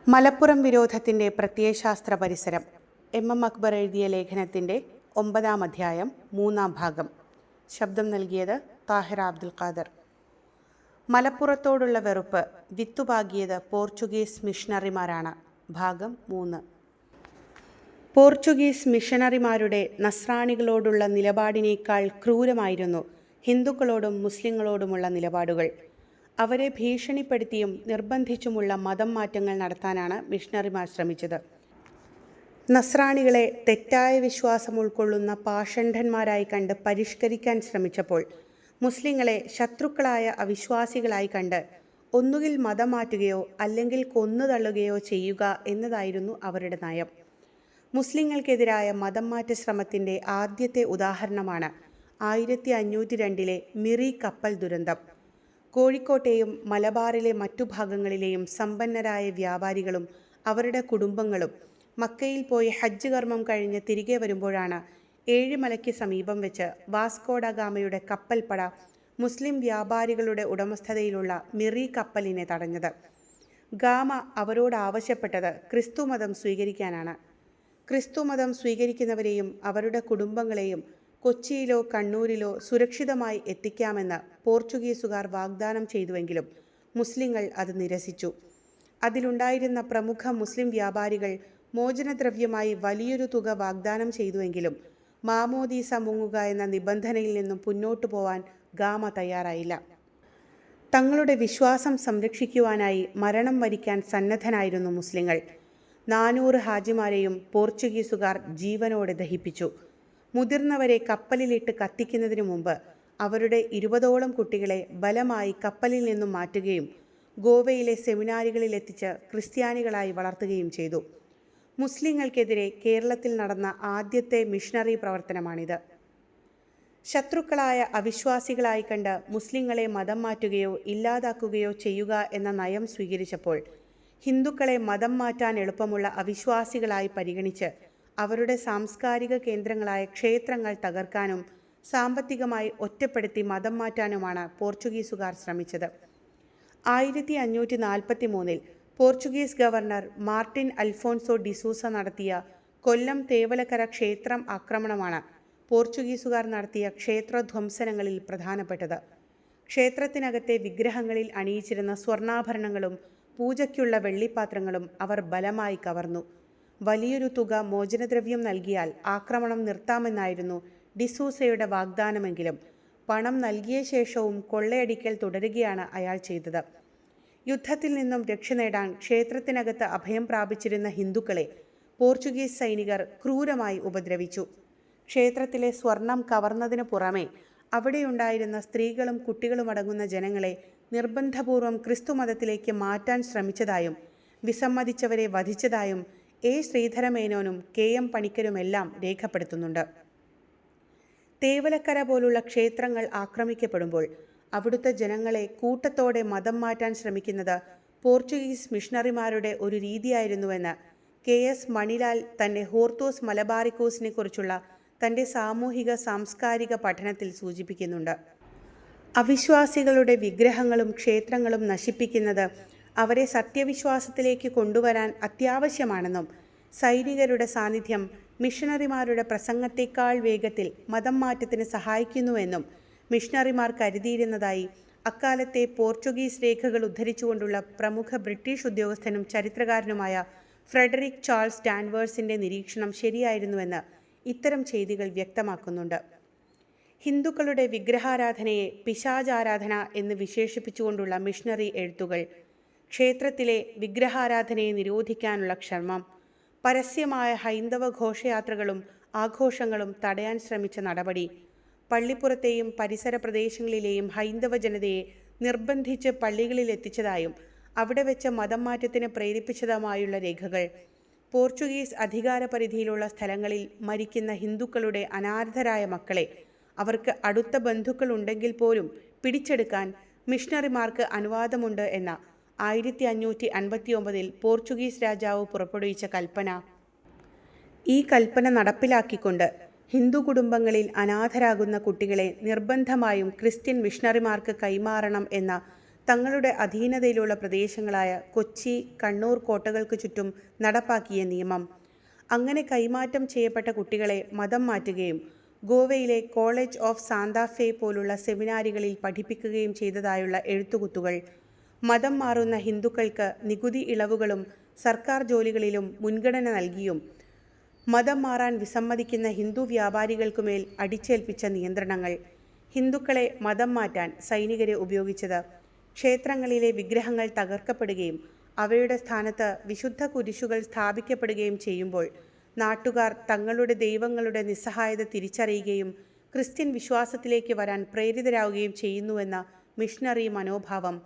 മലപ്പുറം വിരോധത്തിൻ്റെ പ്രത്യയശാസ്ത്ര പരിസരം എം അക്ബർ എഴുതിയ ലേഖനത്തിൻ്റെ 9-ാം അധ്യായം 3-ാം ഭാഗം. ശബ്ദം നൽകിയത് താഹിർ അബ്ദുൽ ഖാദർ. മലപ്പുറത്തോടുള്ള വെറുപ്പ് വിത്തുപാകിയത് പോർച്ചുഗീസ് മിഷണറിമാരാണ്. ഭാഗം 3. പോർച്ചുഗീസ് മിഷണറിമാരുടെ നസ്രാണികളോടുള്ള നിലപാടിനേക്കാൾ ക്രൂരമായിരുന്നു ഹിന്ദുക്കളോടും മുസ്ലിങ്ങളോടുമുള്ള നിലപാടുകൾ. അവരെ ഭീഷണിപ്പെടുത്തിയും നിർബന്ധിച്ചുമുള്ള മതം മാറ്റങ്ങൾ നടത്താനാണ് മിഷണറിമാർ ശ്രമിച്ചത്. നസ്രാണികളെ തെറ്റായ വിശ്വാസം ഉൾക്കൊള്ളുന്ന പാഷണ്ഡന്മാരായി കണ്ട് പരിഷ്കരിക്കാൻ ശ്രമിച്ചപ്പോൾ മുസ്ലിങ്ങളെ ശത്രുക്കളായ അവിശ്വാസികളായി കണ്ട് ഒന്നുകിൽ മതം മാറ്റുകയോ അല്ലെങ്കിൽ കൊന്നുതള്ളുകയോ ചെയ്യുക എന്നതായിരുന്നു അവരുടെ നയം. മുസ്ലിങ്ങൾക്കെതിരായ മതം മാറ്റ ശ്രമത്തിൻ്റെ ആദ്യത്തെ ഉദാഹരണമാണ് 1502 മിറി കപ്പൽ ദുരന്തം. കോഴിക്കോട്ടെയും മലബാറിലെ മറ്റു ഭാഗങ്ങളിലെയും സമ്പന്നരായ വ്യാപാരികളും അവരുടെ കുടുംബങ്ങളും മക്കയിൽ പോയി ഹജ്ജ് കർമ്മം കഴിഞ്ഞ് തിരികെ വരുമ്പോഴാണ് ഏഴിമലയ്ക്ക് സമീപം വെച്ച് വാസ്കോ ഡ ഗാമയുടെ കപ്പൽപ്പട മുസ്ലിം വ്യാപാരികളുടെ ഉടമസ്ഥതയിലുള്ള മിറി കപ്പലിനെ തടഞ്ഞത്. ഗാമ അവരോട് ആവശ്യപ്പെട്ടത് ക്രിസ്തുമതം സ്വീകരിക്കാനാണ്. ക്രിസ്തുമതം സ്വീകരിക്കുന്നവരെയും അവരുടെ കുടുംബങ്ങളെയും കൊച്ചിയിലോ കണ്ണൂരിലോ സുരക്ഷിതമായി എത്തിക്കാമെന്ന് പോർച്ചുഗീസുകാർ വാഗ്ദാനം ചെയ്തുവെങ്കിലും മുസ്ലിങ്ങൾ അത് നിരസിച്ചു. അതിലുണ്ടായിരുന്ന പ്രമുഖ മുസ്ലിം വ്യാപാരികൾ മോചനദ്രവ്യമായി വലിയൊരു തുക വാഗ്ദാനം ചെയ്തുവെങ്കിലും മാമോദീസ മുങ്ങുക എന്ന നിബന്ധനയിൽ നിന്നും മുന്നോട്ടു പോവാൻ ഗാമ തയ്യാറായില്ല. തങ്ങളുടെ വിശ്വാസം സംരക്ഷിക്കുവാനായി മരണം വരിക്കാൻ സന്നദ്ധനായിരുന്നു മുസ്ലിങ്ങൾ. 400 ഹാജിമാരെയും പോർച്ചുഗീസുകാർ ജീവനോടെ ദഹിപ്പിച്ചു. മുതിർന്നവരെ കപ്പലിലിട്ട് കത്തിക്കുന്നതിനു മുമ്പ് അവരുടെ 20ഓളം കുട്ടികളെ ബലമായി കപ്പലിൽ നിന്നും മാറ്റുകയും ഗോവയിലെ സെമിനാരികളിലെത്തിച്ച് ക്രിസ്ത്യാനികളായി വളർത്തുകയും ചെയ്തു. മുസ്ലിങ്ങൾക്കെതിരെ കേരളത്തിൽ നടന്ന ആദ്യത്തെ മിഷണറി പ്രവർത്തനമാണിത്. ശത്രുക്കളായ അവിശ്വാസികളായി കണ്ട് മുസ്ലിങ്ങളെ മതം മാറ്റുകയോ ഇല്ലാതാക്കുകയോ ചെയ്യുക എന്ന നയം സ്വീകരിച്ചപ്പോൾ ഹിന്ദുക്കളെ മതം മാറ്റാൻ എളുപ്പമുള്ള അവിശ്വാസികളായി പരിഗണിച്ച് അവരുടെ സാംസ്കാരിക കേന്ദ്രങ്ങളായ ക്ഷേത്രങ്ങൾ തകർക്കാനും സാമ്പത്തികമായി ഒറ്റപ്പെടുത്തി മതം മാറ്റാനുമാണ് പോർച്ചുഗീസുകാർ ശ്രമിച്ചത്. 1543 Portuguese governor Martin Alphonso D'Souza നടത്തിയ കൊല്ലം തേവലക്കര ക്ഷേത്രം ആക്രമണമാണ് പോർച്ചുഗീസുകാർ നടത്തിയ ക്ഷേത്രധ്വംസനങ്ങളിൽ പ്രധാനപ്പെട്ടത്. ക്ഷേത്രത്തിനകത്തെ വിഗ്രഹങ്ങളിൽ അണിയിച്ചിരുന്ന സ്വർണ്ണാഭരണങ്ങളും പൂജയ്ക്കുള്ള വെള്ളിപ്പാത്രങ്ങളും അവർ ബലമായി കവർന്നു. വലിയൊരു തുക മോചനദ്രവ്യം നൽകിയാൽ ആക്രമണം നിർത്താമെന്നായിരുന്നു ഡിസൂസയുടെ വാഗ്ദാനമെങ്കിലും പണം നൽകിയ ശേഷവും കൊള്ളയടിക്കൽ തുടരുകയാണ് അയാൾ ചെയ്തത്. യുദ്ധത്തിൽ നിന്നും രക്ഷ നേടാൻ ക്ഷേത്രത്തിനകത്ത് അഭയം പ്രാപിച്ചിരുന്ന ഹിന്ദുക്കളെ പോർച്ചുഗീസ് സൈനികർ ക്രൂരമായി ഉപദ്രവിച്ചു. ക്ഷേത്രത്തിലെ സ്വർണം കവർന്നതിനു പുറമെ അവിടെയുണ്ടായിരുന്ന സ്ത്രീകളും കുട്ടികളുമടങ്ങുന്ന ജനങ്ങളെ നിർബന്ധപൂർവം ക്രിസ്തുമതത്തിലേക്ക് മാറ്റാൻ ശ്രമിച്ചതായും വിസമ്മതിച്ചവരെ വധിച്ചതായും എ ശ്രീധരമേനോനും കെ എം പണിക്കരുമെല്ലാം രേഖപ്പെടുത്തുന്നുണ്ട്. തേവലക്കര പോലുള്ള ക്ഷേത്രങ്ങൾ ആക്രമിക്കപ്പെടുമ്പോൾ അവിടുത്തെ ജനങ്ങളെ കൂട്ടത്തോടെ മതം മാറ്റാൻ ശ്രമിക്കുന്നത് പോർച്ചുഗീസ് മിഷണറിമാരുടെ ഒരു രീതിയായിരുന്നുവെന്ന് കെ എസ് മണിലാൽ തൻ്റെ ഹോർത്തോസ് മലബാറിക്കോസിനെ കുറിച്ചുള്ള തൻ്റെ സാമൂഹിക സാംസ്കാരിക പഠനത്തിൽ സൂചിപ്പിക്കുന്നുണ്ട്. അവിശ്വാസികളുടെ വിഗ്രഹങ്ങളും ക്ഷേത്രങ്ങളും നശിപ്പിക്കുന്നത് അവരെ സത്യവിശ്വാസത്തിലേക്ക് കൊണ്ടുവരാൻ അത്യാവശ്യമാണെന്നും സൈനികരുടെ സാന്നിധ്യം മിഷണറിമാരുടെ പ്രസംഗത്തേക്കാൾ വേഗത്തിൽ മതം മാറ്റത്തിന് സഹായിക്കുന്നുവെന്നും മിഷണറിമാർ കരുതിയിരുന്നതായി അക്കാലത്തെ പോർച്ചുഗീസ് രേഖകൾ ഉദ്ധരിച്ചുകൊണ്ടുള്ള പ്രമുഖ ബ്രിട്ടീഷ് ഉദ്യോഗസ്ഥനും ചരിത്രകാരനുമായ ഫ്രെഡറിക് ചാൾസ് ഡാൻവേഴ്സിൻ്റെ നിരീക്ഷണം ശരിയായിരുന്നുവെന്ന് ഇത്തരം ചെയ്തികൾ വ്യക്തമാക്കുന്നുണ്ട്. ഹിന്ദുക്കളുടെ വിഗ്രഹാരാധനയെ പിശാചാരാധന എന്ന് വിശേഷിപ്പിച്ചുകൊണ്ടുള്ള മിഷണറി എഴുത്തുകൾ, ക്ഷേത്രത്തിലെ വിഗ്രഹാരാധനയെ നിരോധിക്കാനുള്ള ശ്രമം, പരസ്യമായ ഹൈന്ദവ ഘോഷയാത്രകളും ആഘോഷങ്ങളും തടയാൻ ശ്രമിച്ച നടപടി, പള്ളിപ്പുറത്തെയും പരിസര പ്രദേശങ്ങളിലെയും ഹൈന്ദവ ജനതയെ നിർബന്ധിച്ച് പള്ളികളിൽ എത്തിച്ചതായും അവിടെ വെച്ച് മതം മാറ്റത്തിന് പ്രേരിപ്പിച്ചതുമായുള്ള രേഖകൾ, പോർച്ചുഗീസ് അധികാരപരിധിയിലുള്ള സ്ഥലങ്ങളിൽ മരിക്കുന്ന ഹിന്ദുക്കളുടെ അനാഥരായ മക്കളെ അവർക്ക് അടുത്ത ബന്ധുക്കൾ ഉണ്ടെങ്കിൽ പോലും പിടിച്ചെടുക്കാൻ മിഷണറിമാർക്ക് അനുവാദമുണ്ട് എന്ന 1559 പോർച്ചുഗീസ് രാജാവ് പുറപ്പെടുവിച്ച കൽപ്പന. ഈ കൽപ്പന നടപ്പിലാക്കിക്കൊണ്ട് ഹിന്ദു കുടുംബങ്ങളിൽ അനാഥരാകുന്ന കുട്ടികളെ നിർബന്ധമായും ക്രിസ്ത്യൻ മിഷണറിമാർക്ക് കൈമാറണം എന്ന തങ്ങളുടെ അധീനതയിലുള്ള പ്രദേശങ്ങളായ കൊച്ചി, കണ്ണൂർ കോട്ടകൾക്ക് ചുറ്റും നടപ്പാക്കിയ നിയമം. അങ്ങനെ കൈമാറ്റം ചെയ്യപ്പെട്ട കുട്ടികളെ മതം മാറ്റുകയും ഗോവയിലെ കോളേജ് ഓഫ് സാന്താഫെ പോലുള്ള സെമിനാരികളിൽ പഠിപ്പിക്കുകയും ചെയ്തതായുള്ള എഴുത്തുകുത്തുകൾ. മതം മാറുന്ന ഹിന്ദുക്കൾക്ക് നികുതി ഇളവുകളും സർക്കാർ ജോലികളിലും മുൻഗണന നൽകിയും മതം മാറാൻ വിസമ്മതിക്കുന്ന ഹിന്ദു വ്യാപാരികൾക്കുമേൽ അടിച്ചേൽപ്പിച്ച നിയന്ത്രണങ്ങൾ. ഹിന്ദുക്കളെ മതം മാറ്റാൻ സൈനികരെ ഉപയോഗിച്ചത്. ക്ഷേത്രങ്ങളിലെ വിഗ്രഹങ്ങൾ തകർക്കപ്പെടുകയും അവയുടെ സ്ഥാനത്ത് വിശുദ്ധ കുരിശുകൾ സ്ഥാപിക്കപ്പെടുകയും ചെയ്യുമ്പോൾ നാട്ടുകാർ തങ്ങളുടെ ദൈവങ്ങളുടെ നിസ്സഹായത തിരിച്ചറിയുകയും ക്രിസ്ത്യൻ വിശ്വാസത്തിലേക്ക് വരാൻ പ്രേരിതരാകുകയും ചെയ്യുന്നുവെന്ന മിഷണറി മനോഭാവം.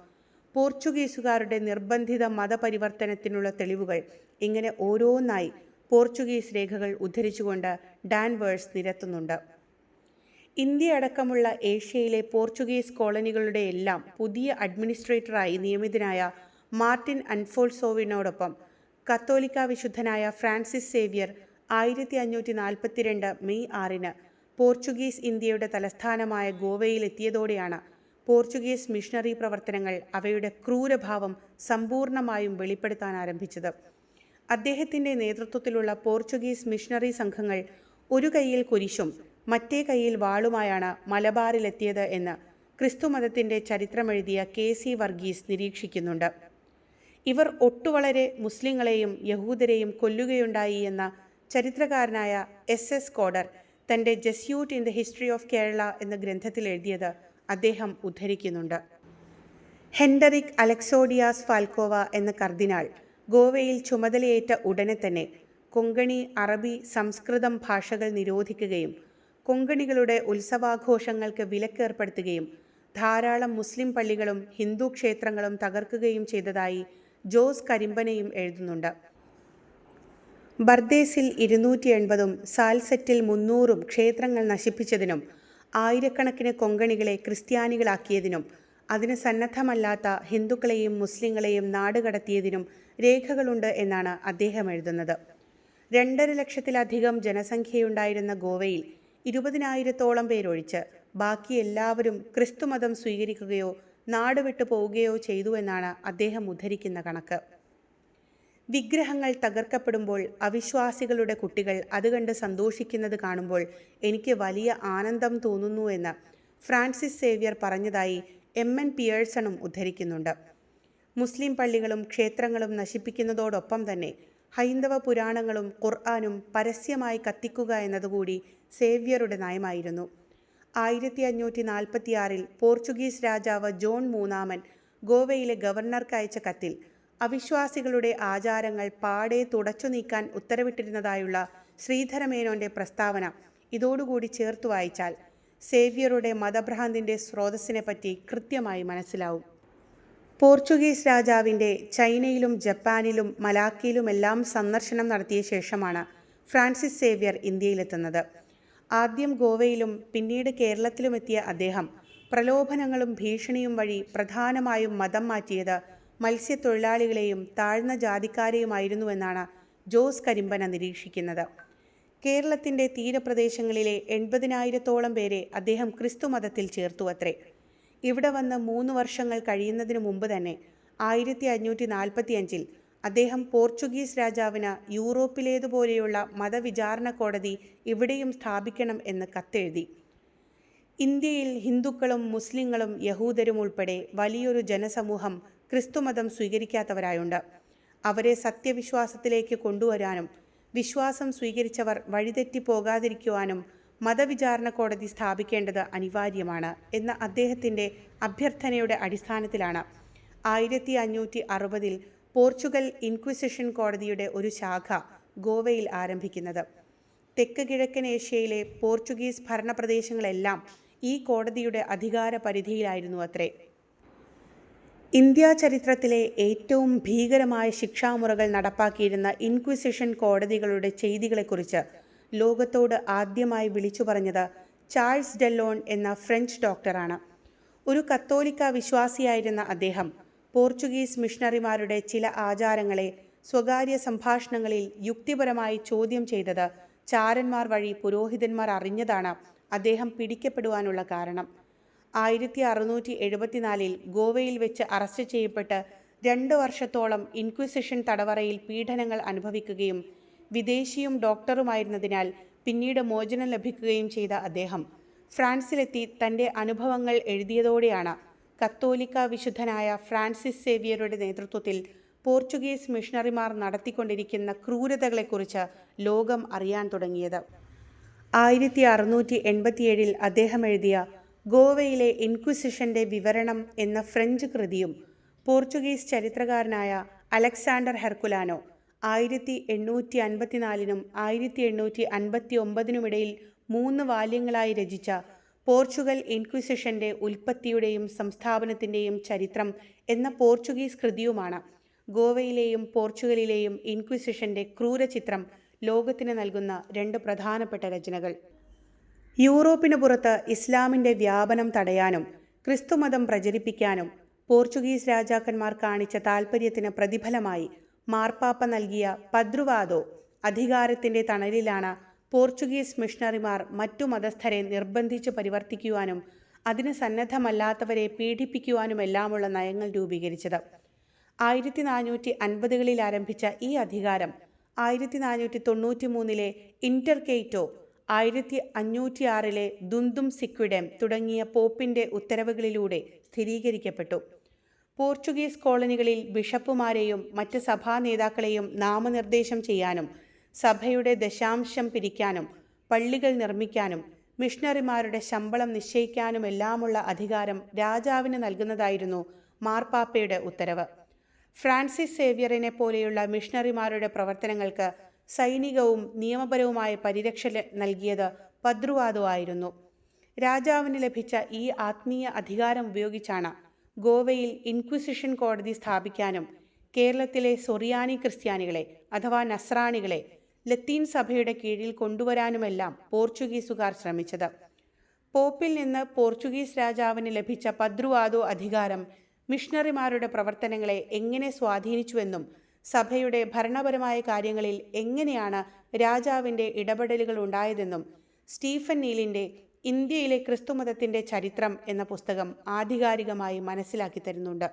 പോർച്ചുഗീസുകാരുടെ നിർബന്ധിത മതപരിവർത്തനത്തിനുള്ള തെളിവുകൾ. ഇങ്ങനെ ഓരോന്നായി പോർച്ചുഗീസ് രേഖകൾ ഉദ്ധരിച്ചുകൊണ്ട് ഡാൻവേഴ്സ് നിരത്തുന്നുണ്ട്. ഇന്ത്യ അടക്കമുള്ള ഏഷ്യയിലെ പോർച്ചുഗീസ് കോളനികളുടെ എല്ലാം പുതിയ അഡ്മിനിസ്ട്രേറ്ററായി നിയമിതനായ മാർട്ടിൻ അൻഫോൾസോവിനോടൊപ്പം കത്തോലിക്ക വിശുദ്ധനായ ഫ്രാൻസിസ് സേവ്യർ 1542 മെയ് 6 പോർച്ചുഗീസ് ഇന്ത്യയുടെ തലസ്ഥാനമായ ഗോവയിലെത്തിയതോടെയാണ് പോർച്ചുഗീസ് മിഷണറി പ്രവർത്തനങ്ങൾ അവയുടെ ക്രൂരഭാവം സമ്പൂർണമായും വെളിപ്പെടുത്താൻ ആരംഭിച്ചത്. അദ്ദേഹത്തിൻ്റെ നേതൃത്വത്തിലുള്ള പോർച്ചുഗീസ് മിഷണറി സംഘങ്ങൾ ഒരു കൈയിൽ കുരിശും മറ്റേ കൈയിൽ വാളുമായാണ് മലബാറിലെത്തിയത് എന്ന് ക്രിസ്തുമതത്തിൻ്റെ ചരിത്രമെഴുതിയ KC വർഗീസ് നിരീക്ഷിക്കുന്നുണ്ട്. ഇവർ ഒട്ടുവളരെ മുസ്ലിങ്ങളെയും യഹൂദരെയും കൊല്ലുകയുണ്ടായി എന്ന ചരിത്രകാരനായ SS കോഡർ തൻ്റെ Jesuit in the history of Kerala എന്ന ഗ്രന്ഥത്തിൽ എഴുതിയത് അദ്ദേഹം ഉദ്ധരിക്കുന്നുണ്ട്. ഹെൻഡറിക് അലക്സോഡിയാസ് ഫാൽക്കോവ എന്ന കർദിനാൾ ഗോവയിൽ ചുമതലയേറ്റ ഉടനെ തന്നെ കൊങ്കണി, അറബി, സംസ്കൃതം ഭാഷകൾ നിരോധിക്കുകയും കൊങ്കണികളുടെ ഉത്സവാഘോഷങ്ങൾക്ക് വിലക്കേർപ്പെടുത്തുകയും ധാരാളം മുസ്ലിം പള്ളികളും ഹിന്ദു ക്ഷേത്രങ്ങളും തകർക്കുകയും ചെയ്തതായി ജോസ് കരിമ്പനയും എഴുതുന്നുണ്ട്. ബർദേസിൽ 280 സാൽസെറ്റിൽ 300 ക്ഷേത്രങ്ങൾ നശിപ്പിച്ചതിനും ആയിരക്കണക്കിന് കൊങ്കണികളെ ക്രിസ്ത്യാനികളാക്കിയതിനും അതിന് സന്നദ്ധമല്ലാത്ത ഹിന്ദുക്കളെയും മുസ്ലിങ്ങളെയും നാടുകടത്തിയതിനും രേഖകളുണ്ട് എന്നാണ് അദ്ദേഹം എഴുതുന്നത്. 2.5 ലക്ഷത്തിലധികം ജനസംഖ്യയുണ്ടായിരുന്ന ഗോവയിൽ 20,000-ഓളം പേരൊഴിച്ച് ബാക്കി എല്ലാവരും ക്രിസ്തുമതം സ്വീകരിക്കുകയോ നാടുവിട്ടു പോവുകയോ ചെയ്തു എന്നാണ് അദ്ദേഹം ഉദ്ധരിക്കുന്ന കണക്ക്. വിഗ്രഹങ്ങൾ തകർക്കപ്പെടുമ്പോൾ അവിശ്വാസികളുടെ കുട്ടികൾ അത് കണ്ട് സന്തോഷിക്കുന്നത് കാണുമ്പോൾ എനിക്ക് വലിയ ആനന്ദം തോന്നുന്നു എന്ന് ഫ്രാൻസിസ് സേവ്യർ പറഞ്ഞതായി MN പിയേഴ്സണും ഉദ്ധരിക്കുന്നുണ്ട്. മുസ്ലിം പള്ളികളും ക്ഷേത്രങ്ങളും നശിപ്പിക്കുന്നതോടൊപ്പം തന്നെ ഹൈന്ദവ പുരാണങ്ങളും ഖുർആനും പരസ്യമായി കത്തിക്കുക എന്നതുകൂടി സേവ്യറുടെ നയമായിരുന്നു. 1546 പോർച്ചുഗീസ് രാജാവ് ജോൺ മൂന്നാമൻ ഗോവയിലെ ഗവർണർക്ക് അയച്ച കത്തിൽ അവിശ്വാസികളുടെ ആചാരങ്ങൾ പാടെ തുടച്ചു നീക്കാൻ ഉത്തരവിട്ടിരുന്നതായുള്ള ശ്രീധരമേനോൻ്റെ പ്രസ്താവന ഇതോടുകൂടി ചേർത്ത് വായിച്ചാൽ സേവ്യറുടെ മതഭ്രാന്തിൻ്റെ സ്രോതസ്സിനെപ്പറ്റി കൃത്യമായി മനസ്സിലാവും. പോർച്ചുഗീസ് രാജാവിൻ്റെ ചൈനയിലും ജപ്പാനിലും മലാക്കയിലുമെല്ലാം സന്ദർശനം നടത്തിയ ശേഷമാണ് ഫ്രാൻസിസ് സേവ്യർ ഇന്ത്യയിലെത്തുന്നത്. ആദ്യം ഗോവയിലും പിന്നീട് കേരളത്തിലുമെത്തിയ അദ്ദേഹം പ്രലോഭനങ്ങളും ഭീഷണിയും വഴി പ്രധാനമായും മതം മാറ്റിയത് മത്സ്യത്തൊഴിലാളികളെയും താഴ്ന്ന ജാതിക്കാരെയുമായിരുന്നുവെന്നാണ് ജോസ് കരിമ്പന നിരീക്ഷിക്കുന്നത്. കേരളത്തിൻ്റെ തീരപ്രദേശങ്ങളിലെ 80,000-ഓളം പേരെ അദ്ദേഹം ക്രിസ്തുമതത്തിൽ ചേർത്തുവത്രേ. ഇവിടെ വന്ന് 3 വർഷങ്ങൾ കഴിയുന്നതിനു മുമ്പ് തന്നെ 1545 അദ്ദേഹം പോർച്ചുഗീസ് രാജാവിന് യൂറോപ്പിലേതുപോലെയുള്ള മതവിചാരണ കോടതി ഇവിടെയും സ്ഥാപിക്കണം എന്ന് കത്തെഴുതി. ഇന്ത്യയിൽ ഹിന്ദുക്കളും മുസ്ലിങ്ങളും യഹൂദരും ഉൾപ്പെടെ വലിയൊരു ജനസമൂഹം ക്രിസ്തുമതം സ്വീകരിക്കാത്തവരായുണ്ട്. അവരെ സത്യവിശ്വാസത്തിലേക്ക് കൊണ്ടുവരാനും വിശ്വാസം സ്വീകരിച്ചവർ വഴിതെറ്റി പോകാതിരിക്കുവാനും മതവിചാരണ കോടതി സ്ഥാപിക്കേണ്ടത് അനിവാര്യമാണ് എന്ന അദ്ദേഹത്തിൻ്റെ അഭ്യർത്ഥനയുടെ അടിസ്ഥാനത്തിലാണ് 1560 പോർച്ചുഗൽ ഇൻക്വിസിഷൻ കോടതിയുടെ ഒരു ശാഖ ഗോവയിൽ ആരംഭിക്കുന്നത്. തെക്ക് കിഴക്കൻ ഏഷ്യയിലെ പോർച്ചുഗീസ് ഭരണപ്രദേശങ്ങളെല്ലാം ഈ കോടതിയുടെ അധികാര പരിധിയിലായിരുന്നു അത്രേ. ഇന്ത്യ ചരിത്രത്തിലെ ഏറ്റവും ഭീകരമായ ശിക്ഷാമുറകൾ നടപ്പാക്കിയിരുന്ന ഇൻക്വിസിഷൻ കോടതികളുടെ ചെയ്തികളെക്കുറിച്ച് ലോകത്തോട് ആദ്യമായി വിളിച്ചു പറഞ്ഞത് ചാൾസ് ഡെല്ലോൺ എന്ന ഫ്രഞ്ച് ഡോക്ടറാണ്. ഒരു കത്തോലിക്ക വിശ്വാസിയായിരുന്ന അദ്ദേഹം പോർച്ചുഗീസ് മിഷണറിമാരുടെ ചില ആചാരങ്ങളെ സ്വകാര്യ സംഭാഷണങ്ങളിൽ യുക്തിപരമായി ചോദ്യം ചെയ്തത് ചാരന്മാർ വഴി പുരോഹിതന്മാർ അറിഞ്ഞതാണ് അദ്ദേഹം പിടിക്കപ്പെടുവാനുള്ള കാരണം. 1674 ഗോവയിൽ വെച്ച് അറസ്റ്റ് ചെയ്യപ്പെട്ട് 2 വർഷത്തോളം ഇൻക്വിസിഷൻ തടവറയിൽ പീഡനങ്ങൾ അനുഭവിക്കുകയും വിദേശിയും ഡോക്ടറുമായിരുന്നതിനാൽ പിന്നീട് മോചനം ലഭിക്കുകയും ചെയ്ത അദ്ദേഹം ഫ്രാൻസിലെത്തി തൻ്റെ അനുഭവങ്ങൾ എഴുതിയതോടെയാണ് കത്തോലിക്ക വിശുദ്ധനായ ഫ്രാൻസിസ് സേവിയറുടെ നേതൃത്വത്തിൽ പോർച്ചുഗീസ് മിഷണറിമാർ നടത്തിക്കൊണ്ടിരിക്കുന്ന ക്രൂരതകളെക്കുറിച്ച് ലോകം അറിയാൻ തുടങ്ങിയത്. 1687 അദ്ദേഹം എഴുതിയ ഗോവയിലെ ഇൻക്വിസിഷന്റെ വിവരണം എന്ന ഫ്രഞ്ച് കൃതിയും പോർച്ചുഗീസ് ചരിത്രകാരനായ അലക്സാണ്ടർ ഹെർക്കുലാനോ 1854 1859 ഇടയിൽ 3 വാല്യങ്ങളായി രചിച്ച പോർച്ചുഗൽ ഇൻക്വിസിഷന്റെ ഉൽപ്പത്തിയുടെയും സംസ്ഥാപനത്തിൻ്റെയും ചരിത്രം എന്ന പോർച്ചുഗീസ് കൃതിയുമാണ് ഗോവയിലെയും പോർച്ചുഗലിലെയും ഇൻക്വിസിഷന്റെ ക്രൂരചിത്രം ലോകത്തിന് നൽകുന്ന 2 പ്രധാനപ്പെട്ട രചനകൾ. യൂറോപ്പിന് പുറത്ത് ഇസ്ലാമിൻ്റെ വ്യാപനം തടയാനും ക്രിസ്തുമതം പ്രചരിപ്പിക്കാനും പോർച്ചുഗീസ് രാജാക്കന്മാർ കാണിച്ച താൽപ്പര്യത്തിന് പ്രതിഫലമായി മാർപ്പാപ്പ നൽകിയ പദ്രുവാദോ അധികാരത്തിൻ്റെ തണലിലാണ് പോർച്ചുഗീസ് മിഷണറിമാർ മറ്റു മതസ്ഥരെ നിർബന്ധിച്ച് പരിവർത്തിക്കുവാനും അതിന് സന്നദ്ധമല്ലാത്തവരെ പീഡിപ്പിക്കുവാനുമെല്ലാമുള്ള നയങ്ങൾ രൂപീകരിച്ചത്. 1450കളിൽ ആരംഭിച്ച ഈ അധികാരം 1493 ഇന്റർകെയ്റ്റോ, 1506 ദുന്തും സിക്വിഡം തുടങ്ങിയ പോപ്പിൻ്റെ ഉത്തരവുകളിലൂടെ സ്ഥിരീകരിക്കപ്പെട്ടു. പോർച്ചുഗീസ് കോളനികളിൽ ബിഷപ്പുമാരെയും മറ്റ് സഭാ നേതാക്കളെയും നാമനിർദ്ദേശം ചെയ്യാനും സഭയുടെ ദശാംശം പിരിക്കാനും പള്ളികൾ നിർമ്മിക്കാനും മിഷണറിമാരുടെ ശമ്പളം നിശ്ചയിക്കാനുമെല്ലാമുള്ള അധികാരം രാജാവിന് നൽകുന്നതായിരുന്നു മാർപ്പാപ്പയുടെ ഉത്തരവ്. ഫ്രാൻസിസ് സേവ്യറിനെ പോലെയുള്ള മിഷണറിമാരുടെ പ്രവർത്തനങ്ങൾക്ക് സൈനികവും നിയമപരവുമായ പരിരക്ഷ നൽകിയത് പദ്രുവാദോ ആയിരുന്നു. രാജാവിന് ലഭിച്ച ഈ ആത്മീയ അധികാരം ഉപയോഗിച്ചാണ് ഗോവയിൽ ഇൻക്വിസിഷൻ കോടതി സ്ഥാപിക്കാനും കേരളത്തിലെ സൊറിയാനി ക്രിസ്ത്യാനികളെ അഥവാ നസ്രാണികളെ ലത്തീൻ സഭയുടെ കീഴിൽ കൊണ്ടുവരാനുമെല്ലാം പോർച്ചുഗീസുകാർ ശ്രമിച്ചത്. പോപ്പിൽ നിന്ന് പോർച്ചുഗീസ് രാജാവിന് ലഭിച്ച പദ്രുവാദോ അധികാരം മിഷണറിമാരുടെ പ്രവർത്തനങ്ങളെ എങ്ങനെ സ്വാധീനിച്ചുവെന്നും സഭയുടെ ഭരണപരമായ കാര്യങ്ങളിൽ എങ്ങനെയാണ് രാജാവിൻ്റെ ഇടപെടലുകൾ ഉണ്ടായതെന്നും സ്റ്റീഫൻ നീലിൻ്റെ ഇന്ത്യയിലെ ക്രിസ്തുമതത്തിൻ്റെ ചരിത്രം എന്ന പുസ്തകം ആധികാരികമായി മനസ്സിലാക്കി തരുന്നുണ്ട്.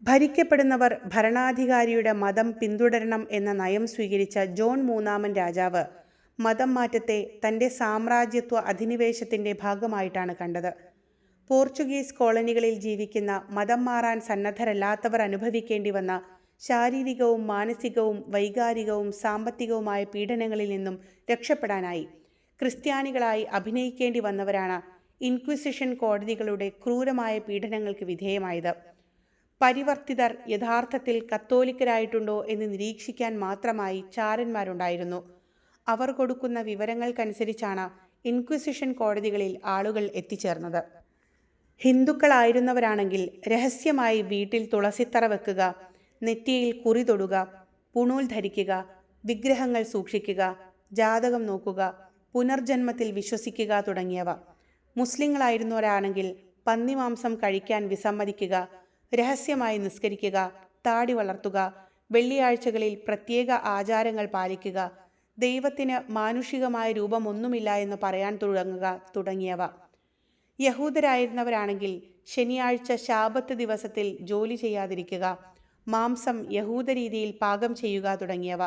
ഭരിക്കപ്പെടുന്നവർ ഭരണാധികാരിയുടെ മതം പിന്തുടരണം എന്ന നയം സ്വീകരിച്ച ജോൺ മൂന്നാമൻ രാജാവ് മതം മാറ്റത്തെ തൻ്റെ സാമ്രാജ്യത്വ അധിനിവേശത്തിൻ്റെ ഭാഗമായിട്ടാണ് കണ്ടത്. പോർച്ചുഗീസ് കോളനികളിൽ ജീവിക്കുന്ന മതം മാറാൻ സന്നദ്ധരല്ലാത്തവർ അനുഭവിക്കേണ്ടി വന്ന ശാരീരികവും മാനസികവും വൈകാരികവും സാമ്പത്തികവുമായ പീഡനങ്ങളിൽ നിന്നും രക്ഷപ്പെടാനായി ക്രിസ്ത്യാനികളായി അഭിനയിക്കേണ്ടി വന്നവരാണ് ഇൻക്വിസിഷൻ കോടതികളുടെ ക്രൂരമായ പീഡനങ്ങൾക്ക് വിധേയമായത്. പരിവർത്തിതർ യഥാർത്ഥത്തിൽ കത്തോലിക്കരായിട്ടുണ്ടോ എന്ന് നിരീക്ഷിക്കാൻ മാത്രമായി ചാരന്മാരുണ്ടായിരുന്നു. അവർ കൊടുക്കുന്ന വിവരങ്ങൾക്കനുസരിച്ചാണ് ഇൻക്വിസിഷൻ കോടതികളിൽ ആളുകൾ എത്തിച്ചേർന്നത്. ഹിന്ദുക്കളായിരുന്നവരാണെങ്കിൽ രഹസ്യമായി വീട്ടിൽ തുളസിത്തറ വെക്കുക, നെറ്റിയിൽ കുറി തൊടുക, പുണൂൽ ധരിക്കുക, വിഗ്രഹങ്ങൾ സൂക്ഷിക്കുക, ജാതകം നോക്കുക, പുനർജന്മത്തിൽ വിശ്വസിക്കുക തുടങ്ങിയവ. മുസ്ലിങ്ങളായിരുന്നവരാണെങ്കിൽ പന്നിമാംസം കഴിക്കാൻ വിസമ്മതിക്കുക, രഹസ്യമായി നിസ്കരിക്കുക, താടി വളർത്തുക, വെള്ളിയാഴ്ചകളിൽ പ്രത്യേക ആചാരങ്ങൾ പാലിക്കുക, ദൈവത്തിന് മാനുഷികമായ രൂപമൊന്നുമില്ല എന്ന് പറയാൻ തുടങ്ങുക തുടങ്ങിയവ. യഹൂദരായിരുന്നവരാണെങ്കിൽ ശനിയാഴ്ച ശാബത്ത് ദിവസത്തിൽ ജോലി ചെയ്യാതിരിക്കുക, മാംസം യഹൂദ രീതിയിൽ പാകം ചെയ്യുക തുടങ്ങിയവ.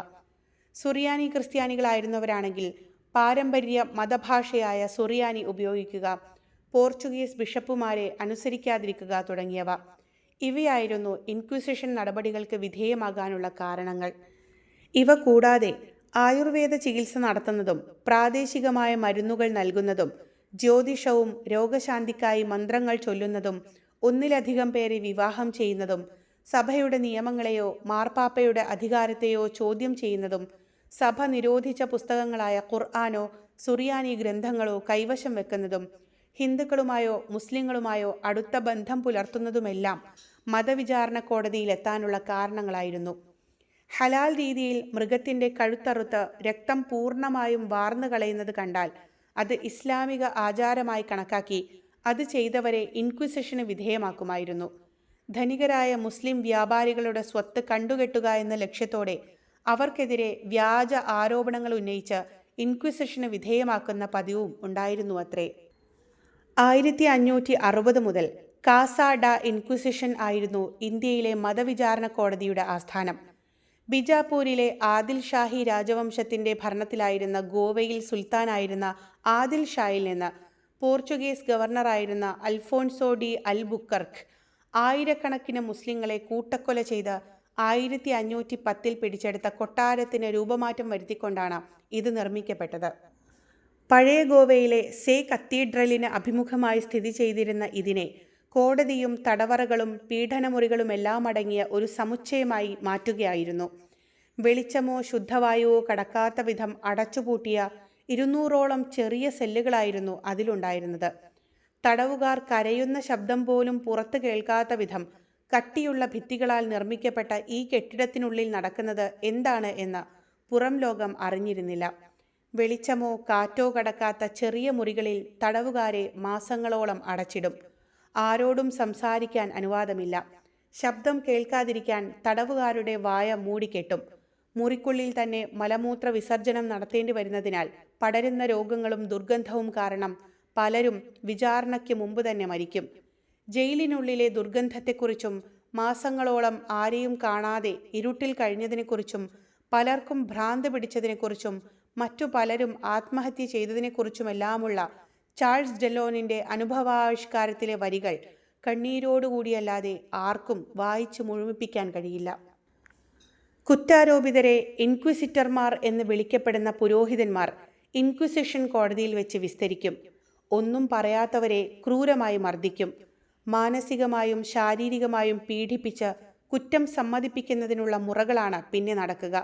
സുറിയാനി ക്രിസ്ത്യാനികളായിരുന്നവരാണെങ്കിൽ പാരമ്പര്യ മതഭാഷയായ സുറിയാനി ഉപയോഗിക്കുക, പോർച്ചുഗീസ് ബിഷപ്പുമാരെ അനുസരിക്കാതിരിക്കുക തുടങ്ങിയവ. ഇവയായിരുന്നു ഇൻക്വിസിഷൻ നടപടികൾക്ക് വിധേയമാകാനുള്ള കാരണങ്ങൾ. ഇവ കൂടാതെ ആയുർവേദ ചികിത്സ നടത്തുന്നതും പ്രാദേശികമായ മരുന്നുകൾ നൽകുന്നതും ജ്യോതിഷവും രോഗശാന്തിക്കായി മന്ത്രങ്ങൾ ചൊല്ലുന്നതും ഒന്നിലധികം പേരെ വിവാഹം ചെയ്യുന്നതും സഭയുടെ നിയമങ്ങളെയോ മാർപ്പാപ്പയുടെ അധികാരത്തെയോ ചോദ്യം ചെയ്യുന്നതും സഭ നിരോധിച്ച പുസ്തകങ്ങളായ ഖുർആനോ സുറിയാനി ഗ്രന്ഥങ്ങളോ കൈവശം വെക്കുന്നതും ഹിന്ദുക്കളുമായോ മുസ്ലിങ്ങളുമായോ അടുത്ത ബന്ധം പുലർത്തുന്നതുമെല്ലാം മതവിചാരണ കോടതിയിലെത്താനുള്ള കാരണങ്ങളായിരുന്നു. ഹലാൽ രീതിയിൽ മൃഗത്തിൻ്റെ കഴുത്തറുത്ത് രക്തം പൂർണ്ണമായും വാർന്നു കളയുന്നത് കണ്ടാൽ അത് ഇസ്ലാമിക ആചാരമായി കണക്കാക്കി അത് ചെയ്തവരെ ഇൻക്വിസിഷന് വിധേയമാക്കുമായിരുന്നു. ധനികരായ മുസ്ലിം വ്യാപാരികളുടെ സ്വത്ത് കണ്ടുകെട്ടുക എന്ന ലക്ഷ്യത്തോടെ അവർക്കെതിരെ വ്യാജ ആരോപണങ്ങൾ ഉന്നയിച്ച് ഇൻക്വിസിഷന് വിധേയമാക്കുന്ന പതിവും ഉണ്ടായിരുന്നു അത്രേ. 1560 മുതൽ കാസ ഡ ഇൻക്വിസിഷൻ ആയിരുന്നു ഇന്ത്യയിലെ മതവിചാരണ കോടതിയുടെ ആസ്ഥാനം. ബിജാപൂരിലെ ആദിൽ ഷാഹി രാജവംശത്തിൻ്റെ ഭരണത്തിലായിരുന്ന ഗോവയിൽ സുൽത്താനായിരുന്ന ആദിൽ ഷായിൽ നിന്ന് പോർച്ചുഗീസ് ഗവർണറായിരുന്ന അൽഫോൺസോ ഡി അൽബുക്കർക്ക് ആയിരക്കണക്കിന് മുസ്ലിങ്ങളെ കൂട്ടക്കൊല ചെയ്ത് 1510 പിടിച്ചെടുത്ത കൊട്ടാരത്തിന് രൂപമാറ്റം വരുത്തിക്കൊണ്ടാണ് ഇത് നിർമ്മിക്കപ്പെട്ടത്. പഴയ ഗോവയിലെ സേ കത്തീഡ്രലിന് അഭിമുഖമായി സ്ഥിതി ചെയ്തിരുന്ന ഇതിനെ കോടതിയും തടവറകളും പീഡനമുറികളുമെല്ലാം അടങ്ങിയ ഒരു സമുച്ചയമായി മാറ്റുകയായിരുന്നു. വെളിച്ചമോ ശുദ്ധവായുവോ കടക്കാത്ത വിധം അടച്ചുപൂട്ടിയ 200ഓളം ചെറിയ സെല്ലുകളായിരുന്നു അതിലുണ്ടായിരുന്നത്. തടവുകാർ കരയുന്ന ശബ്ദം പോലും പുറത്ത് കേൾക്കാത്ത വിധം കട്ടിയുള്ള ഭിത്തികളാൽ നിർമ്മിക്കപ്പെട്ട ഈ കെട്ടിടത്തിനുള്ളിൽ നടക്കുന്നത് എന്താണ് എന്ന് പുറം ലോകം അറിഞ്ഞിരുന്നില്ല. വെളിച്ചമോ കാറ്റോ കടക്കാത്ത ചെറിയ മുറികളിൽ തടവുകാരെ മാസങ്ങളോളം അടച്ചിടും. ആരോടും സംസാരിക്കാൻ അനുവാദമില്ല. ശബ്ദം കേൾക്കാതിരിക്കാൻ തടവുകാരുടെ വായ മൂടിക്കെട്ടും. മുറിക്കുള്ളിൽ തന്നെ മലമൂത്ര വിസർജനം നടത്തേണ്ടി വരുന്നതിനാൽ പടരുന്ന രോഗങ്ങളും ദുർഗന്ധവും കാരണം പലരും വിചാരണയ്ക്ക് മുമ്പ് തന്നെ മരിക്കും. ജയിലിനുള്ളിലെ ദുർഗന്ധത്തെക്കുറിച്ചും മാസങ്ങളോളം ആരെയും കാണാതെ ഇരുട്ടിൽ കഴിഞ്ഞതിനെക്കുറിച്ചും പലർക്കും ഭ്രാന്ത് പിടിച്ചതിനെക്കുറിച്ചും മറ്റു പലരും ആത്മഹത്യ ചെയ്തതിനെക്കുറിച്ചുമെല്ലാമുള്ള ചാൾസ് ഡെലോണിൻ്റെ അനുഭവാവിഷ്കാരത്തിലെ വരികൾ കണ്ണീരോടുകൂടിയല്ലാതെ ആർക്കും വായിച്ചു മുഴുമിപ്പിക്കാൻ കഴിയില്ല. കുറ്റാരോപിതരെ ഇൻക്വിസിറ്റർമാർ എന്ന് വിളിക്കപ്പെടുന്ന പുരോഹിതന്മാർ ഇൻക്വിസിഷൻ കോടതിയിൽ വെച്ച് വിസ്തരിക്കും. ഒന്നും പറയാത്തവരെ ക്രൂരമായി മർദ്ദിക്കും. മാനസികമായും ശാരീരികമായും പീഡിപ്പിച്ച് കുറ്റം സമ്മതിപ്പിക്കുന്നതിനുള്ള മുറകളാണ് പിന്നെ നടക്കുക.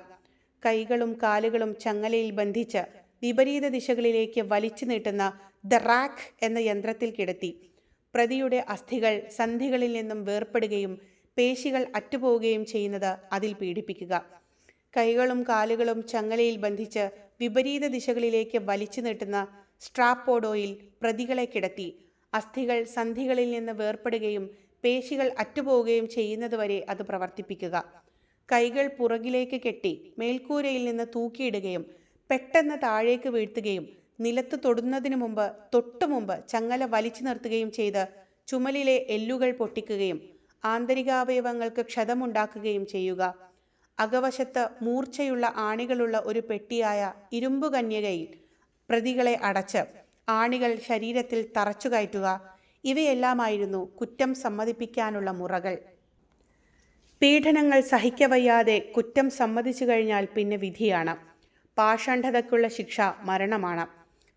കൈകളും കാലുകളും ചങ്ങലയിൽ ബന്ധിച്ച് വിപരീത ദിശകളിലേക്ക് വലിച്ചു നീട്ടുന്ന ദ റാക്ക് എന്ന യന്ത്രത്തിൽ കിടത്തി പ്രതിയുടെ അസ്ഥികൾ സന്ധികളിൽ നിന്നും വേർപ്പെടുകയും പേശികൾ അറ്റുപോവുകയും ചെയ്യുന്നത് അതിൽ പീഡിപ്പിക്കുക. കൈകളും കാലുകളും ചങ്ങലയിൽ ബന്ധിച്ച് വിപരീത ദിശകളിലേക്ക് വലിച്ചു നീട്ടുന്ന സ്ട്രാപ്പോഡോയിൽ പ്രതികളെ കിടത്തി അസ്ഥികൾ സന്ധികളിൽ നിന്ന് വേർപ്പെടുകയും പേശികൾ അറ്റുപോവുകയും ചെയ്യുന്നതുവരെ അത് പ്രവർത്തിപ്പിക്കുക. കൈകൾ പുറകിലേക്ക് കെട്ടി മേൽക്കൂരയിൽ നിന്ന് തൂക്കിയിടുകയും പെട്ടെന്ന് താഴേക്ക് വീഴ്ത്തുകയും നിലത്ത് തൊട്ടു മുമ്പ് ചങ്ങല വലിച്ചു നിർത്തുകയും ചെയ്ത് ചുമലിലെ എല്ലുകൾ പൊട്ടിക്കുകയും ആന്തരികാവയവങ്ങൾക്ക് ക്ഷതമുണ്ടാക്കുകയും ചെയ്യുക. അകവശത്ത് മൂർച്ചയുള്ള ആണികളുള്ള ഒരു പെട്ടിയായ ഇരുമ്പു കന്യകയിൽ പ്രതികളെ അടച്ച് ആണികൾ ശരീരത്തിൽ തറച്ചു കയറ്റുക. ഇവയെല്ലാമായിരുന്നു കുറ്റം സമ്മതിപ്പിക്കാനുള്ള മുറകൾ. പീഡനങ്ങൾ സഹിക്കവയ്യാതെ കുറ്റം സമ്മതിച്ചു കഴിഞ്ഞാൽ പിന്നെ വിധിയാണ്. പാഷണ്ഡതയ്ക്കുള്ള ശിക്ഷ മരണമാണ്.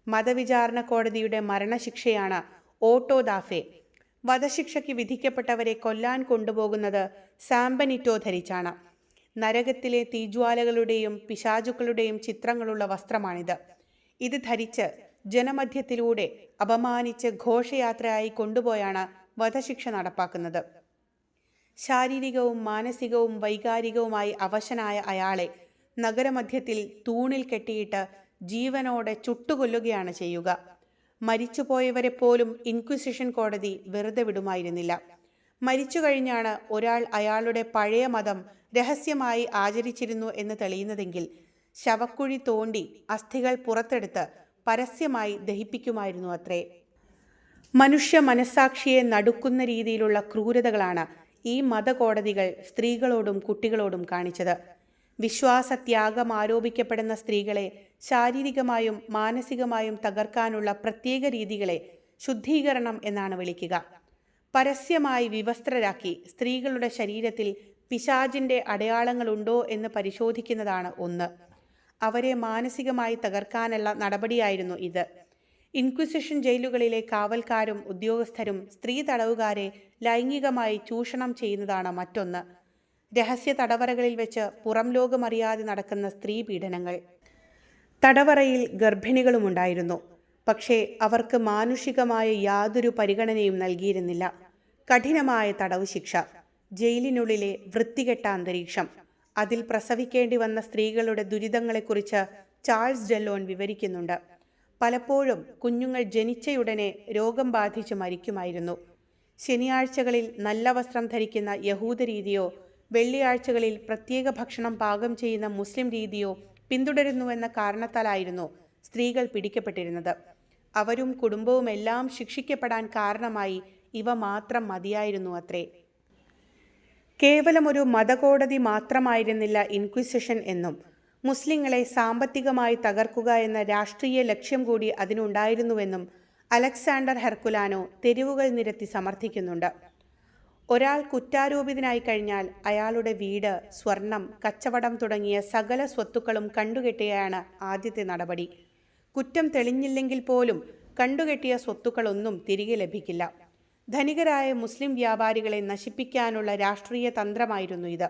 മതവിചാരണ കോടതിയുടെ മരണശിക്ഷയാണ് ഓട്ടോ ദാഫെ. വധശിക്ഷയ്ക്ക് വിധിക്കപ്പെട്ടവരെ കൊല്ലാൻ കൊണ്ടുപോകുന്നത് സാമ്പനിറ്റോ ധരിച്ചാണ്. നരകത്തിലെ തീജ്വാലകളുടെയും പിശാചുക്കളുടെയും ചിത്രങ്ങളുള്ള വസ്ത്രമാണിത്. ഇത് ധരിച്ച് ജനമധ്യത്തിലൂടെ അപമാനിച്ച് ഘോഷയാത്രയായി കൊണ്ടുപോയാണ് വധശിക്ഷ നടപ്പാക്കുന്നത്. ശാരീരികവും മാനസികവും വൈകാരികവുമായി അവശനായ അയാളെ നഗരമധ്യത്തിൽ തൂണിൽ കെട്ടിയിട്ട് ജീവനോടെ ചുട്ടുകൊല്ലുകയാണ് ചെയ്യുക. മരിച്ചുപോയവരെ പോലും ഇൻക്വിസിഷൻ കോടതി വെറുതെ വിടുമായിരുന്നില്ല. മരിച്ചു കഴിഞ്ഞാണ് ഒരാൾ അയാളുടെ പഴയ മതം രഹസ്യമായി ആചരിച്ചിരുന്നു എന്ന് തെളിയുന്നതെങ്കിൽ ശവക്കുഴി തോണ്ടി അസ്ഥികൾ പുറത്തെടുത്ത് പരസ്യമായി ദഹിപ്പിക്കുമായിരുന്നു അത്രേ. മനുഷ്യ മനസ്സാക്ഷിയെ നടുക്കുന്ന രീതിയിലുള്ള ക്രൂരതകളാണ് ഈ മതകോടതികൾ സ്ത്രീകളോടും കുട്ടികളോടും കാണിച്ചത്. വിശ്വാസത്യാഗം ആരോപിക്കപ്പെടുന്ന സ്ത്രീകളെ ശാരീരികമായും മാനസികമായും തകർക്കാനുള്ള പ്രത്യേക രീതികളെ ശുദ്ധീകരണം എന്നാണ് വിളിക്കുക. പരസ്യമായി വിവസ്ത്രരാക്കി സ്ത്രീകളുടെ ശരീരത്തിൽ പിശാചിൻ്റെ അടയാളങ്ങളുണ്ടോ എന്ന് പരിശോധിക്കുന്നതാണ് ഒന്ന്. അവരെ മാനസികമായി തകർക്കാനുള്ള നടപടിയായിരുന്നു ഇത്. ഇൻക്വിസിഷൻ ജയിലുകളിലെ കാവൽക്കാരും ഉദ്യോഗസ്ഥരും സ്ത്രീ തടവുകാരെ ലൈംഗികമായി ചൂഷണം ചെയ്യുന്നതാണ് മറ്റൊന്ന്. രഹസ്യ തടവറകളിൽ വെച്ച് പുറം ലോകമറിയാതെ നടക്കുന്ന സ്ത്രീ പീഡനങ്ങൾ. തടവറയിൽ ഗർഭിണികളുമുണ്ടായിരുന്നു. പക്ഷേ അവർക്ക് മാനുഷികമായ യാതൊരു പരിഗണനയും നൽകിയിരുന്നില്ല. കഠിനമായ തടവ് ശിക്ഷ, ജയിലിനുള്ളിലെ വൃത്തികെട്ട അന്തരീക്ഷം, അതിൽ പ്രസവിക്കേണ്ടി വന്ന സ്ത്രീകളുടെ ദുരിതങ്ങളെക്കുറിച്ച് ചാൾസ് ഡെലോൺ വിവരിക്കുന്നുണ്ട്. പലപ്പോഴും കുഞ്ഞുങ്ങൾ ജനിച്ചയുടനെ രോഗം ബാധിച്ച് മരിക്കുമായിരുന്നു. ശനിയാഴ്ചകളിൽ നല്ല വസ്ത്രം ധരിക്കുന്ന യഹൂദ രീതിയോ വെള്ളിയാഴ്ചകളിൽ പ്രത്യേക ഭക്ഷണം പാകം ചെയ്യുന്ന മുസ്ലിം രീതിയോ പിന്തുടരുന്നുവെന്ന കാരണത്താലായിരുന്നു സ്ത്രീകൾ പിടിക്കപ്പെട്ടിരുന്നത്. അവരും കുടുംബവുമെല്ലാം ശിക്ഷിക്കപ്പെടാൻ കാരണമായി ഇവ മാത്രം മതിയായിരുന്നു അത്രേ. കേവലം ഒരു മതകോടതി മാത്രമായിരുന്നില്ല ഇൻക്വിസിഷൻ എന്നും മുസ്ലിങ്ങളെ സാമ്പത്തികമായി തകർക്കുക എന്ന രാഷ്ട്രീയ ലക്ഷ്യം കൂടി അതിനുണ്ടായിരുന്നുവെന്നും അലക്സാണ്ടർ ഹെർക്കുലാനോ തെരുവുകൾ നിരത്തി സമർത്ഥിക്കുന്നുണ്ട്. ഒരാൾ കുറ്റാരോപിതനായി കഴിഞ്ഞാൽ അയാളുടെ വീട്, സ്വർണം, കച്ചവടം തുടങ്ങിയ സകല സ്വത്തുക്കളും കണ്ടുകെട്ടുകയാണ് ആദ്യത്തെ നടപടി. കുറ്റം തെളിഞ്ഞില്ലെങ്കിൽ പോലും കണ്ടുകെട്ടിയ സ്വത്തുക്കളൊന്നും തിരികെ ലഭിക്കില്ല. ധനികരായ മുസ്ലിം വ്യാപാരികളെ നശിപ്പിക്കാനുള്ള രാഷ്ട്രീയ തന്ത്രമായിരുന്നു ഇത്.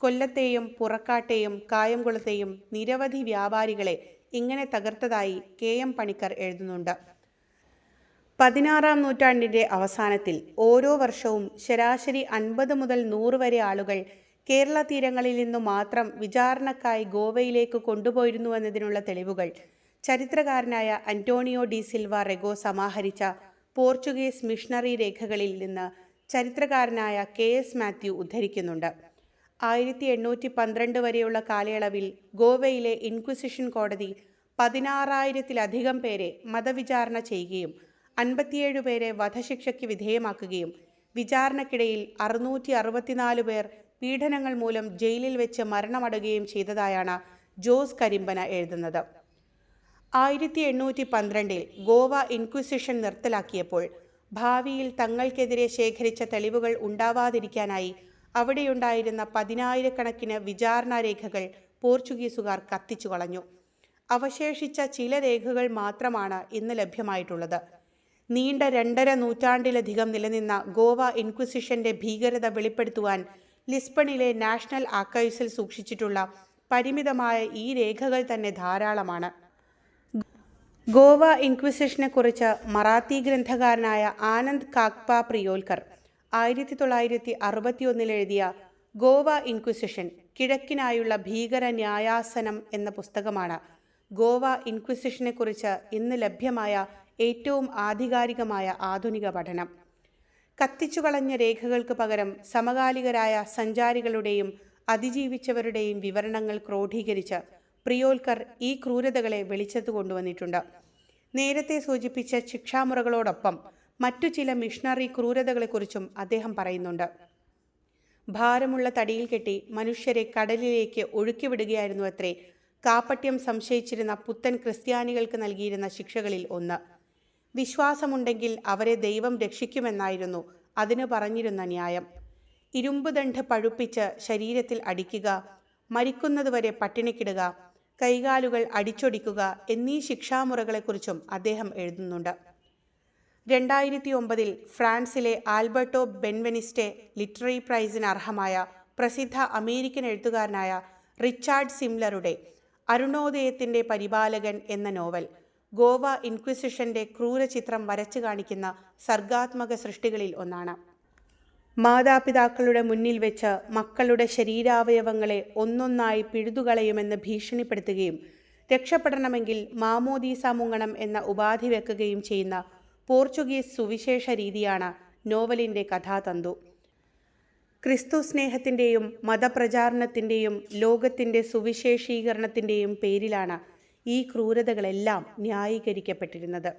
കൊല്ലത്തെയും പുറക്കാട്ടെയും കായംകുളത്തെയും നിരവധി വ്യാപാരികളെ ഇങ്ങനെ തകർത്തതായി KM പണിക്കർ എഴുതുന്നുണ്ട്. 16-ാം നൂറ്റാണ്ടിൻ്റെ അവസാനത്തിൽ ഓരോ വർഷവും ശരാശരി 50 മുതൽ 100 വരെ ആളുകൾ കേരള തീരങ്ങളിൽ നിന്നു മാത്രം വിചാരണക്കായി ഗോവയിലേക്ക് കൊണ്ടുപോയിരുന്നുവെന്നതിനുള്ള തെളിവുകൾ ചരിത്രകാരനായ അന്റോണിയോ ഡി സിൽവ റെഗോ സമാഹരിച്ച പോർച്ചുഗീസ് മിഷണറി രേഖകളിൽ നിന്ന് ചരിത്രകാരനായ KS മാത്യു ഉദ്ധരിക്കുന്നുണ്ട്. 1812 വരെയുള്ള കാലയളവിൽ ഗോവയിലെ ഇൻക്വിസിഷൻ കോടതി 16,000-ത്തിലധികം പേരെ മതവിചാരണ ചെയ്യുകയും 57 പേരെ വധശിക്ഷയ്ക്ക് വിധേയമാക്കുകയും വിചാരണക്കിടയിൽ 664 പേർ പീഡനങ്ങൾ മൂലം ജയിലിൽ വെച്ച് മരണമടയുകയും ചെയ്തതായാണ് ജോസ് കരിമ്പന എഴുതുന്നത്. 1812 ഗോവ ഇൻക്വിസിഷൻ നിർത്തലാക്കിയപ്പോൾ ഭാവിയിൽ തങ്ങൾക്കെതിരെ ശേഖരിച്ച തെളിവുകൾ ഉണ്ടാവാതിരിക്കാനായി അവിടെയുണ്ടായിരുന്ന 10,000-കണക്കിന് വിചാരണാരേഖകൾ പോർച്ചുഗീസുകാർ കത്തിച്ചു കളഞ്ഞു. അവശേഷിച്ച ചില രേഖകൾ മാത്രമാണ് ഇന്ന് ലഭ്യമായിട്ടുള്ളത്. നീണ്ട 2.5 നൂറ്റാണ്ടിലധികം നിലനിന്ന ഗോവ ഇൻക്വിസിഷന്റെ ഭീകരത വെളിപ്പെടുത്തുവാൻ ലിസ്ബണിലെ നാഷണൽ ആർക്കൈവ്സിൽ സൂക്ഷിച്ചിട്ടുള്ള പരിമിതമായ ഈ രേഖകൾ തന്നെ ധാരാളമാണ്. ഗോവ ഇൻക്വിസിഷനെക്കുറിച്ച് മറാത്തി ഗ്രന്ഥകാരനായ ആനന്ദ് കാഗ്പ പ്രിയോൽക്കർ 1961 എഴുതിയ ഗോവ ഇൻക്വിസിഷൻ കിഴക്കിനായുള്ള ഭീകര ന്യായാസനം എന്ന പുസ്തകമാണ് ഗോവ ഇൻക്വിസിഷനെക്കുറിച്ച് ഇന്ന് ലഭ്യമായ ഏറ്റവും ആധികാരികമായ ആധുനിക പഠനം. കത്തിച്ചുകളഞ്ഞ രേഖകൾക്ക് പകരം സമകാലികരായ സഞ്ചാരികളുടെയും അതിജീവിച്ചവരുടെയും വിവരണങ്ങൾ ക്രോഡീകരിച്ച് പ്രിയോൽക്കർ ഈ ക്രൂരതകളെ വെളിച്ചത്ത് കൊണ്ടുവന്നിട്ടുണ്ട്. നേരത്തെ സൂചിപ്പിച്ച ശിക്ഷാമുറകളോടൊപ്പം മറ്റു ചില മിഷണറി ക്രൂരതകളെക്കുറിച്ചും അദ്ദേഹം പറയുന്നുണ്ട്. ഭാരമുള്ള തടിയിൽ കെട്ടി മനുഷ്യരെ കടലിലേക്ക് ഒഴുക്കിവിടുകയായിരുന്നു അത്രേ കാപ്പട്യം സംശയിച്ചിരുന്ന പുത്തൻ ക്രിസ്ത്യാനികൾക്ക് നൽകിയിരുന്ന ശിക്ഷകളിൽ ഒന്ന്. വിശ്വാസമുണ്ടെങ്കിൽ അവരെ ദൈവം രക്ഷിക്കുമെന്നായിരുന്നു അതിന് പറഞ്ഞിരുന്ന ന്യായം. ഇരുമ്പ് ദണ്ഡ് പഴുപ്പിച്ച് ശരീരത്തിൽ അടിക്കുക, മരിക്കുന്നതുവരെ പട്ടിണിക്കിടുക, കൈകാലുകൾ അടിച്ചൊടിക്കുക എന്നീ ശിക്ഷാമുറകളെക്കുറിച്ചും അദ്ദേഹം എഴുതുന്നുണ്ട്. 2009 ഫ്രാൻസിലെ ആൽബർട്ടോ ബെൻവെനിസ്റ്റെ ലിറ്റററി പ്രൈസിന് അർഹമായ പ്രസിദ്ധ അമേരിക്കൻ എഴുത്തുകാരനായ റിച്ചാർഡ് സിംലറുടെ അരുണോദയത്തിൻ്റെ പരിപാലകൻ എന്ന നോവൽ ഗോവ ഇൻക്വിസിഷന്റെ ക്രൂരചിത്രം വരച്ചു കാണിക്കുന്ന സർഗാത്മക സൃഷ്ടികളിൽ ഒന്നാണ്. മാതാപിതാക്കളുടെ മുന്നിൽ വെച്ച് മക്കളുടെ ശരീരാവയവങ്ങളെ ഒന്നൊന്നായി പിഴുതുകളയുമെന്ന് ഭീഷണിപ്പെടുത്തുകയും രക്ഷപ്പെടണമെങ്കിൽ മാമോദീസ മുങ്ങണം എന്ന ഉപാധി വെക്കുകയും ചെയ്യുന്ന പോർച്ചുഗീസ് സുവിശേഷ രീതിയാണ് നോവലിൻ്റെ കഥാതന്തു. ക്രിസ്തു സ്നേഹത്തിൻ്റെയും മതപ്രചാരണത്തിൻ്റെയും ലോകത്തിൻ്റെ സുവിശേഷീകരണത്തിൻ്റെയും പേരിലാണ് ഈ ക്രൂരതകളെല്ലാം ന്യായീകരിക്കപ്പെട്ടിരുന്നത്.